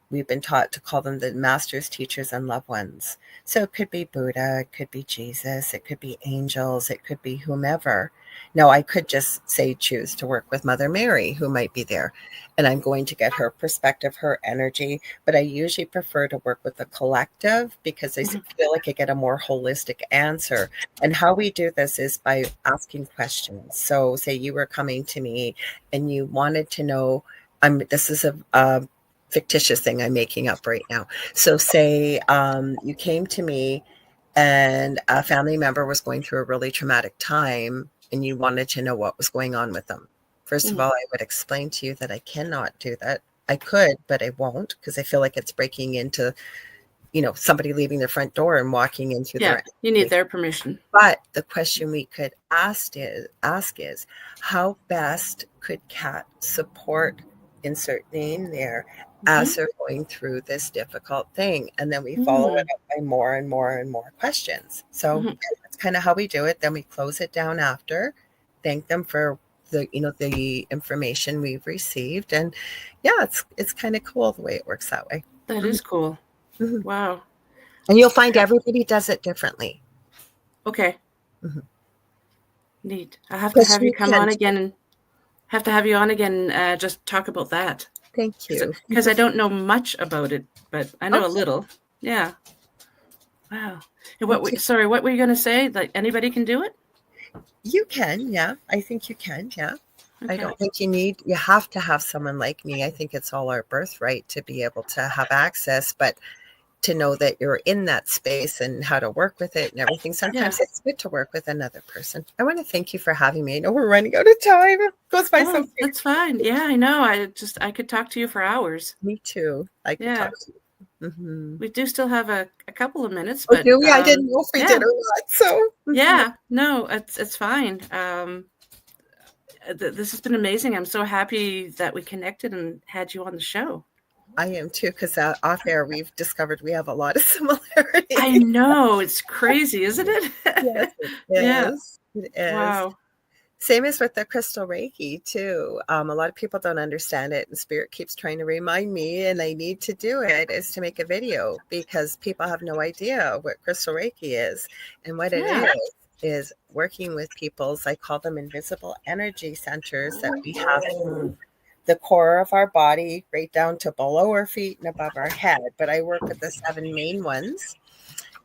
we've been taught to call them the masters, teachers, and loved ones. So it could be Buddha, it could be Jesus, it could be angels, it could be whomever. Now, I could just say choose to work with Mother Mary, who might be there, and I'm going to get her perspective, her energy, but I usually prefer to work with the collective because I feel like I get a more holistic answer. And how we do this is by asking questions. So say you were coming to me and you wanted to know, this is a fictitious thing I'm making up right now. So say you came to me and a family member was going through a really traumatic time and you wanted to know what was going on with them. First of all, I would explain to you that I cannot do that. I could, but I won't, because I feel like it's breaking into, somebody leaving their front door and walking into their. You need their permission. But the question we could ask is how best could Kat support, insert name there, as they're going through this difficult thing? And then we follow it up by more and more and more questions. So that's kind of how we do it. Then we close it down after, thank them for the information we've received. And yeah, it's kind of cool the way it works that way. That is cool. Wow. And you'll find everybody does it differently. Okay. Neat. I have to have you come on again and just talk about that. Thank you. Because I don't know much about it, but I know a little. Yeah. Wow. And what were you going to say? Like anybody can do it? You can, yeah. I think you can, yeah. Okay. I don't think you have to have someone like me. I think it's all our birthright to be able to have access, but to know that you're in that space and how to work with it and everything. Sometimes it's good to work with another person. I want to thank you for having me. I know we're running out of time. It goes by so quick. That's fine. Yeah, I know. I could talk to you for hours. Me too. I could talk to you. We do still have a couple of minutes, but do we? I didn't know if we did or not. So no, it's fine. This has been amazing. I'm so happy that we connected and had you on the show. I am too, because off air we've discovered we have a lot of similarities. I know, it's crazy, isn't it? Yes, it is. It is. Wow. Same as with the crystal Reiki too. A lot of people don't understand it, and Spirit keeps trying to remind me, and I need to do it, is to make a video because people have no idea what crystal Reiki is and what it is. is working with people's, I call them invisible energy centers that we have through the core of our body, right down to below our feet and above our head. But I work with the 7 main ones.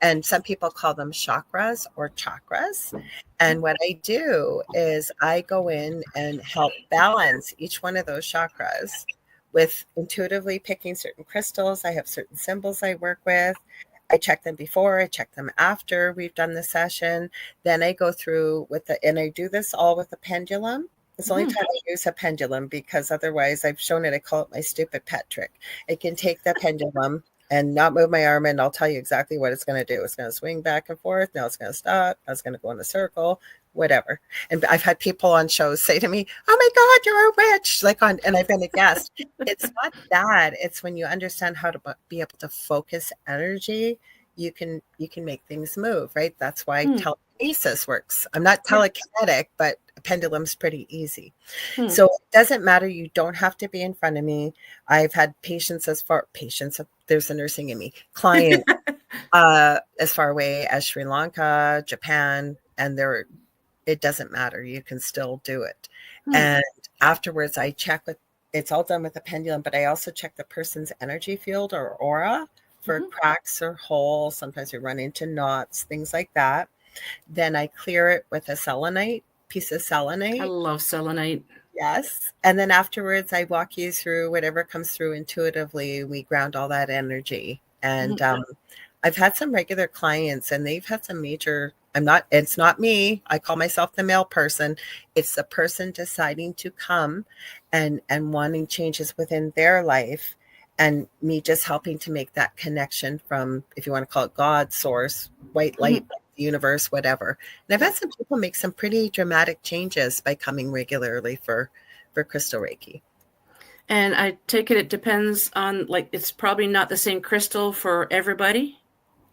And some people call them chakras or chakras. And what I do is I go in and help balance each one of those chakras with intuitively picking certain crystals. I have certain symbols I work with. I check them before, I check them after we've done the session. Then I go through and I do this all with a pendulum. It's the only time I use a pendulum, because otherwise I've shown it. I call it my stupid pet trick. I can take the pendulum and not move my arm, and I'll tell you exactly what it's going to do. It's going to swing back and forth. Now it's going to stop. Now it's going to go in a circle, whatever. And I've had people on shows say to me, "Oh my God, you're a witch!" And I've been a guest. It's not that. It's when you understand how to be able to focus energy, you can make things move, right? That's why telekinesis works. I'm not telekinetic, but a pendulum's pretty easy. So it doesn't matter. You don't have to be in front of me. I've had patients, there's the nursing in me, client as far away as Sri Lanka, Japan, and it doesn't matter. You can still do it. And afterwards I check it's all done with a pendulum, but I also check the person's energy field or aura for cracks or holes. Sometimes we run into knots, things like that. Then I clear it with a piece of selenite. I love selenite. Yes. And then afterwards, I walk you through whatever comes through intuitively. We ground all that energy. And I've had some regular clients, and they've had some major, it's not me. I call myself the male person. It's the person deciding to come and wanting changes within their life. And me just helping to make that connection from, if you want to call it God, source, white light, universe, whatever. And I've had some people make some pretty dramatic changes by coming regularly for crystal Reiki. And I take it depends on, it's probably not the same crystal for everybody.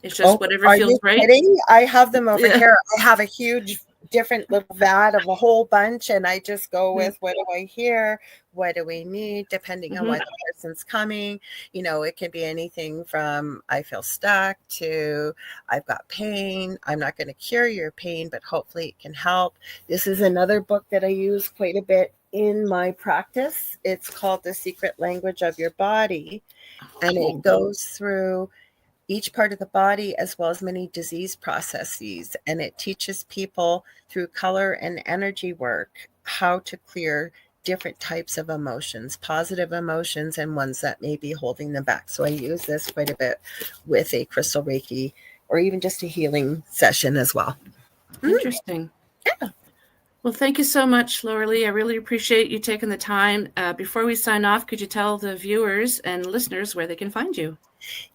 It's just whatever feels right. Kidding? I have them over here. I have a huge different little vat of a whole bunch, and I just go with what do I hear, what do we need, depending on what the person's coming. It can be anything from I feel stuck to I've got pain. I'm not going to cure your pain, but hopefully it can help. This is another book that I use quite a bit in my practice. It's called The Secret Language of Your Body, and it goes through each part of the body as well as many disease processes. And it teaches people through color and energy work how to clear different types of emotions, positive emotions, and ones that may be holding them back. So I use this quite a bit with a crystal Reiki or even just a healing session as well. Interesting. Yeah. Well, thank you so much, Lorilei. I really appreciate you taking the time. Before we sign off, could you tell the viewers and listeners where they can find you?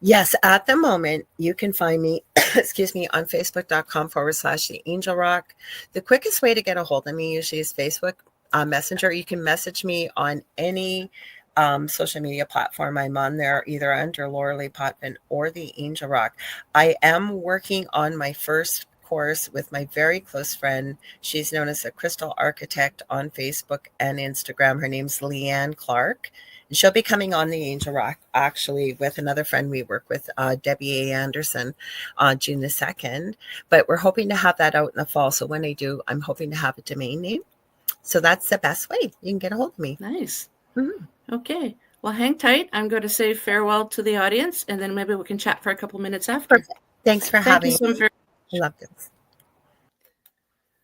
Yes, at the moment, you can find me, on Facebook.com/The Angel Rock. The quickest way to get a hold of me usually is Facebook Messenger. You can message me on any social media platform I'm on there, either under Lorilei Potvin or The Angel Rock. I am working on my first course with my very close friend. She's known as a crystal architect on Facebook and Instagram. Her name's Leanne Clark. And she'll be coming on The Angel Rock, actually, with another friend we work with, Debbie A. Anderson, on June the 2nd. But we're hoping to have that out in the fall. So when I do, I'm hoping to have a domain name. So that's the best way you can get a hold of me. Nice. Okay. Well, hang tight. I'm going to say farewell to the audience, and then maybe we can chat for a couple minutes after. Perfect. Thanks for having me. I love this.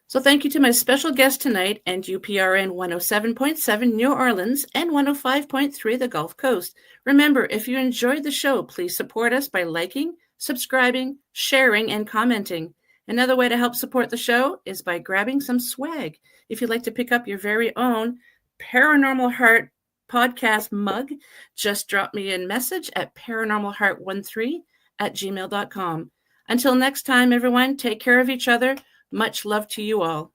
So thank you to my special guest tonight and UPRN 107.7 New Orleans and 105.3 the Gulf Coast. Remember, if you enjoyed the show, please support us by liking, subscribing, sharing, and commenting. Another way to help support the show is by grabbing some swag. If you'd like to pick up your very own Paranormal Heart podcast mug, just drop me a message at paranormalheart13@gmail.com. Until next time, everyone, take care of each other. Much love to you all.